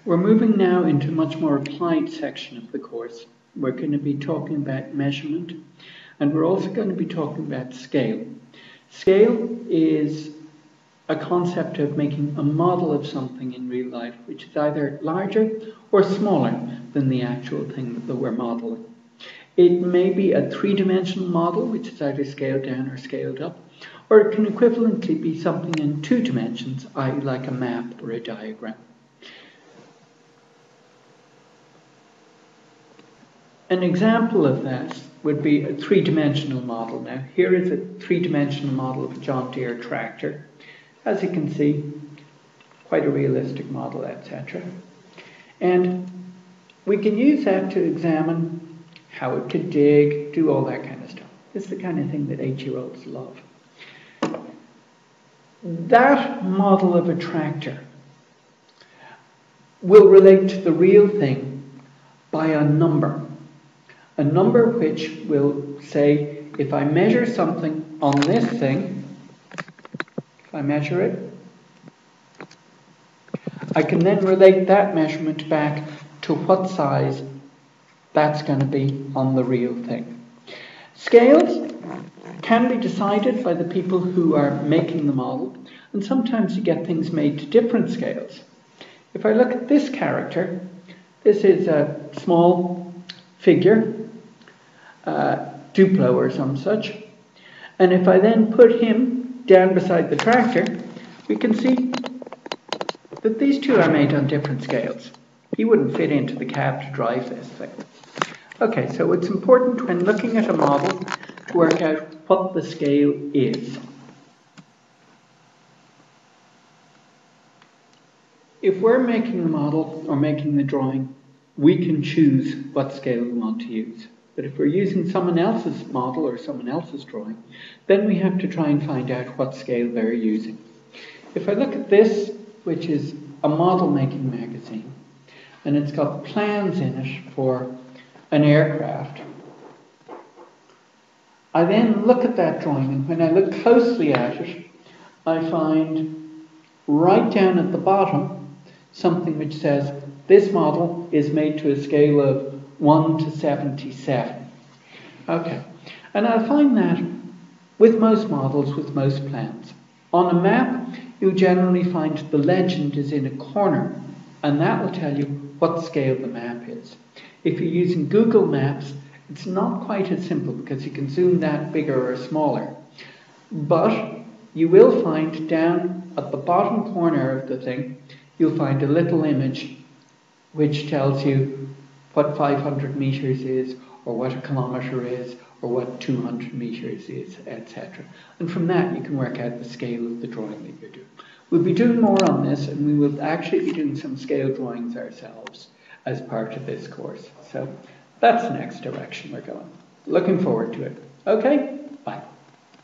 We're moving now into a much more applied section of the course. We're going to be talking about measurement, and we're also going to be talking about scale. Scale is a concept of making a model of something in real life which is either larger or smaller than the actual thing that we're modeling. It may be a three-dimensional model which is either scaled down or scaled up, or it can equivalently be something in two dimensions, i.e. like a map or a diagram. An example of that would be a three-dimensional model. Now, here is a three-dimensional model of a John Deere tractor. As you can see, quite a realistic model, etc. And we can use that to examine how it could dig, do all that kind of stuff. This is the kind of thing that 8-year-olds love. That model of a tractor will relate to the real thing by a number. A number which will say, if I measure something on this thing, if I measure it, I can then relate that measurement back to what size that's going to be on the real thing. Scales can be decided by the people who are making the model, and sometimes you get things made to different scales. If I look at this character, this is a small figure, Duplo or some such, and if I then put him down beside the tractor, we can see that these two are made on different scales. He wouldn't fit into the cab to drive this thing. Okay, so it's important when looking at a model to work out what the scale is. If we're making the model or making the drawing, we can choose what scale we want to use. But if we're using someone else's model or someone else's drawing, then we have to try and find out what scale they're using. If I look at this, which is a model making magazine, and it's got plans in it for an aircraft, I then look at that drawing, and when I look closely at it, I find right down at the bottom something which says this model is made to a scale of 1 to 77. Okay, and I'll find that with most models, with most plans. On a map, you generally find the legend is in a corner, and that will tell you what scale the map is. If you're using Google Maps, it's not quite as simple because you can zoom that bigger or smaller. But you will find down at the bottom corner of the thing, you'll find a little image which tells you what 500 meters is, or what a kilometer is, or what 200 meters is, etc. And from that you can work out the scale of the drawing that you're doing. We'll be doing more on this, and we will actually be doing some scale drawings ourselves as part of this course. So that's the next direction we're going. Looking forward to it. Okay?